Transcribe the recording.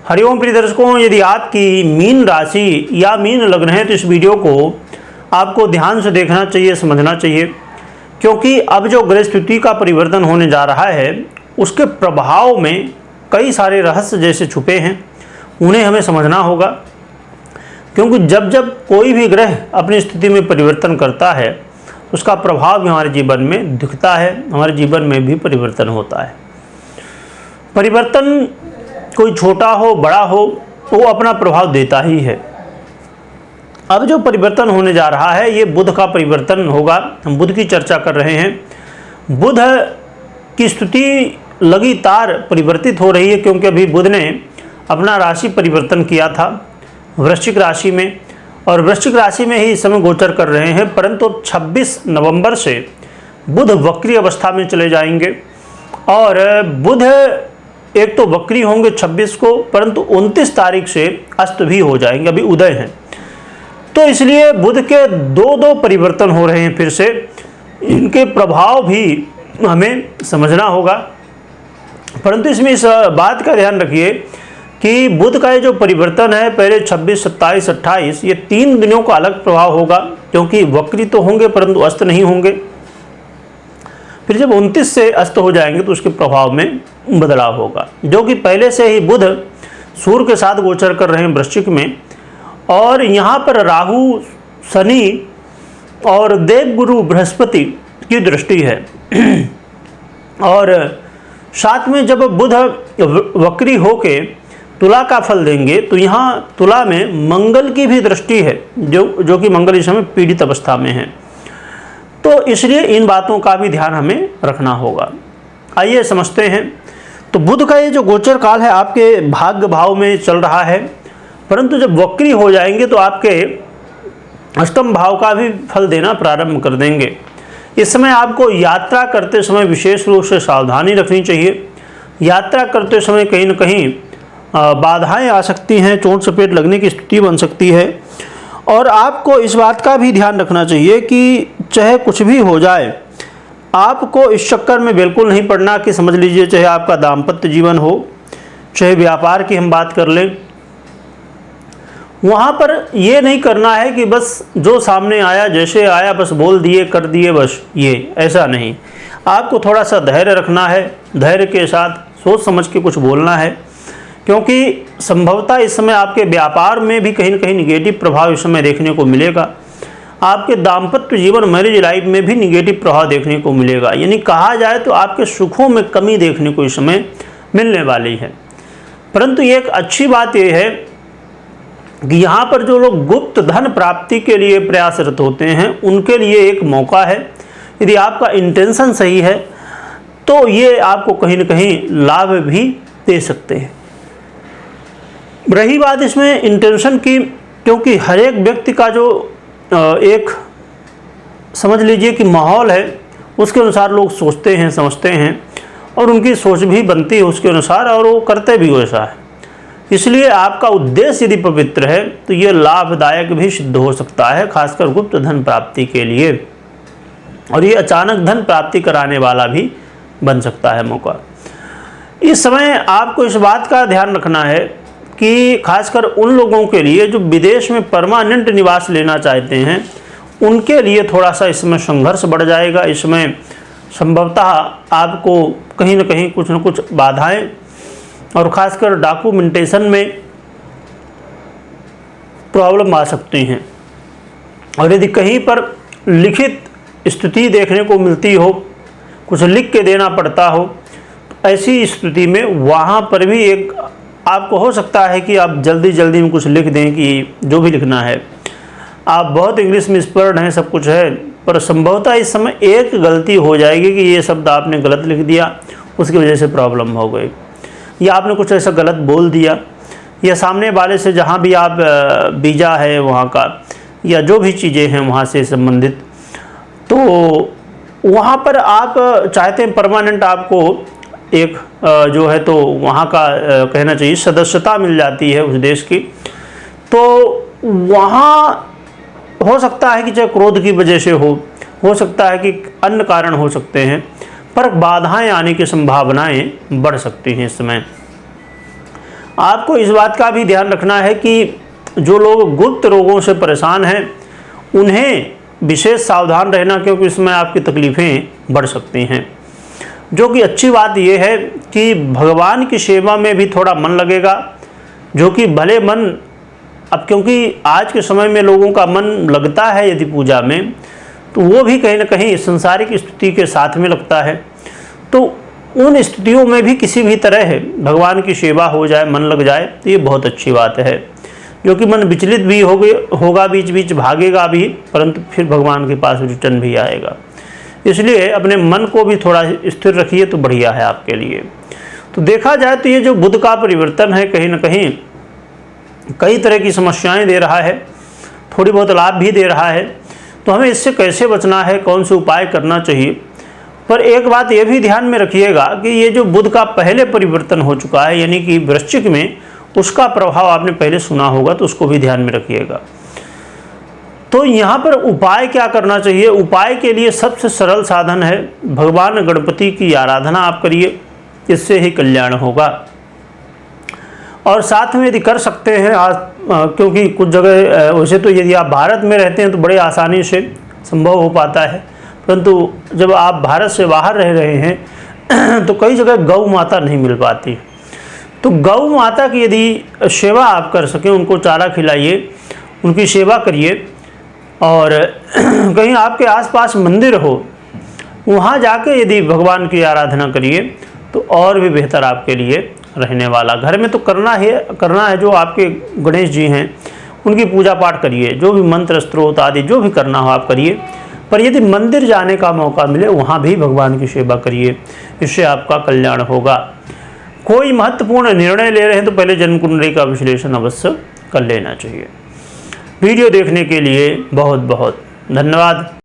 हरिओम प्रिय दर्शकों, यदि आपकी मीन राशि या मीन लग्न है तो इस वीडियो को आपको ध्यान से देखना चाहिए, समझना चाहिए, क्योंकि अब जो ग्रह स्थिति का परिवर्तन होने जा रहा है उसके प्रभाव में कई सारे रहस्य जैसे छुपे हैं, उन्हें हमें समझना होगा। क्योंकि जब जब कोई भी ग्रह अपनी स्थिति में परिवर्तन करता है उसका प्रभाव भी हमारे जीवन में दिखता है, हमारे जीवन में भी परिवर्तन होता है। परिवर्तन कोई छोटा हो बड़ा हो वो अपना प्रभाव देता ही है। अब जो परिवर्तन होने जा रहा है ये बुध का परिवर्तन होगा। हम बुध की चर्चा कर रहे हैं। बुध की स्थिति लगातार परिवर्तित हो रही है, क्योंकि अभी बुध ने अपना राशि परिवर्तन किया था वृश्चिक राशि में, और वृश्चिक राशि में ही इस समय गोचर कर रहे हैं। परंतु 26 नवंबर से बुध वक्री अवस्था में चले जाएंगे, और बुध एक तो वक्री होंगे 26 को, परंतु 29 तारीख से अस्त भी हो जाएंगे, अभी उदय हैं। तो इसलिए बुध के दो परिवर्तन हो रहे हैं फिर से, इनके प्रभाव भी हमें समझना होगा। परंतु इसमें इस बात का ध्यान रखिए कि बुध का ये जो परिवर्तन है पहले 26, 27, 28 ये 3 दिनों का अलग प्रभाव होगा, क्योंकि वक्री तो होंगे परंतु अस्त नहीं होंगे। फिर जब 29 से अस्त हो जाएंगे तो उसके प्रभाव में बदलाव होगा, जो कि पहले से ही बुध सूर्य के साथ गोचर कर रहे हैं वृश्चिक में, और यहाँ पर राहु, शनि और देवगुरु बृहस्पति की दृष्टि है। और साथ में जब बुध वक्री होके तुला का फल देंगे तो यहाँ तुला में मंगल की भी दृष्टि है, जो कि मंगल इस समय पीड़ित अवस्था में है। तो इसलिए इन बातों का भी ध्यान हमें रखना होगा। आइए समझते हैं। तो बुध का ये जो गोचर काल है आपके भाग्य भाव में चल रहा है, परंतु जब वक्री हो जाएंगे तो आपके अष्टम भाव का भी फल देना प्रारंभ कर देंगे। इस समय आपको यात्रा करते समय विशेष रूप से सावधानी रखनी चाहिए। यात्रा करते समय कहीं न कहीं बाधाएं आ सकती हैं, चोट चपेट लगने की स्थिति बन सकती है। और आपको इस बात का भी ध्यान रखना चाहिए कि चाहे कुछ भी हो जाए, आपको इस चक्कर में बिल्कुल नहीं पड़ना कि समझ लीजिए चाहे आपका दाम्पत्य जीवन हो, चाहे व्यापार की हम बात कर लें, वहाँ पर ये नहीं करना है कि बस जो सामने आया जैसे आया बस बोल दिए कर दिए बस, ये ऐसा नहीं। आपको थोड़ा सा धैर्य रखना है, धैर्य के साथ सोच समझ के कुछ बोलना है, क्योंकि संभवतः इस समय आपके व्यापार में भी कहीं न कहीं निगेटिव प्रभाव इस समय देखने को मिलेगा। आपके दाम्पत्य जीवन मैरिज लाइफ में भी निगेटिव प्रभाव देखने को मिलेगा। यानी कहा जाए तो आपके सुखों में कमी देखने को इस समय मिलने वाली है। परंतु एक अच्छी बात यह है कि यहाँ पर जो लोग गुप्त धन प्राप्ति के लिए प्रयासरत होते हैं उनके लिए एक मौका है। यदि आपका इंटेंशन सही है तो ये आपको कहीं न कहीं लाभ भी दे सकते हैं। रही बात इसमें इंटेंशन की, क्योंकि हर एक व्यक्ति का जो एक समझ लीजिए कि माहौल है उसके अनुसार लोग सोचते हैं, समझते हैं, और उनकी सोच भी बनती है उसके अनुसार, और वो करते भी वैसा है। इसलिए आपका उद्देश्य यदि पवित्र है तो ये लाभदायक भी सिद्ध हो सकता है, खासकर गुप्त धन प्राप्ति के लिए, और ये अचानक धन प्राप्ति कराने वाला भी बन सकता है मौका। इस समय आपको इस बात का ध्यान रखना है कि खासकर उन लोगों के लिए जो विदेश में परमानेंट निवास लेना चाहते हैं उनके लिए थोड़ा सा इसमें संघर्ष बढ़ जाएगा। इसमें संभवतः आपको कहीं न कहीं कुछ न कुछ बाधाएं, और ख़ासकर डॉक्यूमेंटेशन में प्रॉब्लम आ सकती हैं। और यदि कहीं पर लिखित स्थिति देखने को मिलती हो, कुछ लिख के देना पड़ता हो, तो ऐसी स्थिति में वहाँ पर भी एक आपको हो सकता है कि आप जल्दी में कुछ लिख दें कि जो भी लिखना है। आप बहुत इंग्लिश में एक्सपर्ट हैं, सब कुछ है, पर संभवतः इस समय एक गलती हो जाएगी कि ये शब्द आपने गलत लिख दिया, उसकी वजह से प्रॉब्लम हो गई, या आपने कुछ ऐसा गलत बोल दिया, या सामने वाले से जहाँ भी आप वीज़ा है वहाँ का या जो भी चीज़ें हैं वहाँ से संबंधित, तो वहाँ पर आप चाहते हैं परमानेंट आपको एक जो है तो वहाँ का कहना चाहिए सदस्यता मिल जाती है उस देश की, तो वहाँ हो सकता है कि चाहे क्रोध की वजह से हो सकता है कि अन्य कारण हो सकते हैं, पर बाधाएं आने की संभावनाएं बढ़ सकती हैं इस समय। आपको इस बात का भी ध्यान रखना है कि जो लोग गुप्त रोगों से परेशान हैं उन्हें विशेष सावधान रहना, क्योंकि इसमें आपकी तकलीफ़ें बढ़ सकती हैं। जो कि अच्छी बात यह है कि भगवान की सेवा में भी थोड़ा मन लगेगा, जो कि भले मन, अब क्योंकि आज के समय में लोगों का मन लगता है यदि पूजा में, तो वो भी कहीं ना कहीं सांसारिक स्थिति के साथ में लगता है। तो उन स्थितियों में भी किसी भी तरह भगवान की सेवा हो जाए, मन लग जाए, तो ये बहुत अच्छी बात है। जो कि मन विचलित भी होगा, बीच बीच भागेगा भी, परंतु फिर भगवान के पास रिटर्न भी आएगा। इसलिए अपने मन को भी थोड़ा स्थिर रखिए तो बढ़िया है आपके लिए। तो देखा जाए तो ये जो बुध का परिवर्तन है कहीं ना कहीं कई तरह की समस्याएं दे रहा है, थोड़ी बहुत लाभ भी दे रहा है। तो हमें इससे कैसे बचना है, कौन से उपाय करना चाहिए। पर एक बात ये भी ध्यान में रखिएगा कि ये जो बुध का पहले परिवर्तन हो चुका है, यानी कि वृश्चिक में, उसका प्रभाव आपने पहले सुना होगा, तो उसको भी ध्यान में रखिएगा। तो यहाँ पर उपाय क्या करना चाहिए? उपाय के लिए सबसे सरल साधन है भगवान गणपति की आराधना आप करिए, इससे ही कल्याण होगा। और साथ में यदि कर सकते हैं आज, क्योंकि कुछ जगह वैसे तो यदि आप भारत में रहते हैं तो बड़े आसानी से संभव हो पाता है, परंतु जब आप भारत से बाहर रह रहे हैं तो कई जगह गौ माता नहीं मिल पाती। तो गौ माता की यदि सेवा आप कर सकें, उनको चारा खिलाइए, उनकी सेवा करिए। और कहीं आपके आसपास मंदिर हो, वहाँ जाके यदि भगवान की आराधना करिए तो और भी बेहतर आपके लिए रहने वाला। घर में तो करना है, जो आपके गणेश जी हैं उनकी पूजा पाठ करिए, जो भी मंत्र स्त्रोत आदि जो भी करना हो आप करिए। पर यदि मंदिर जाने का मौका मिले, वहाँ भी भगवान की सेवा करिए, इससे आपका कल्याण होगा। कोई महत्वपूर्ण निर्णय ले रहे हैं तो पहले जन्म कुंडली का विश्लेषण अवश्य कर लेना चाहिए। वीडियो देखने के लिए बहुत बहुत धन्यवाद।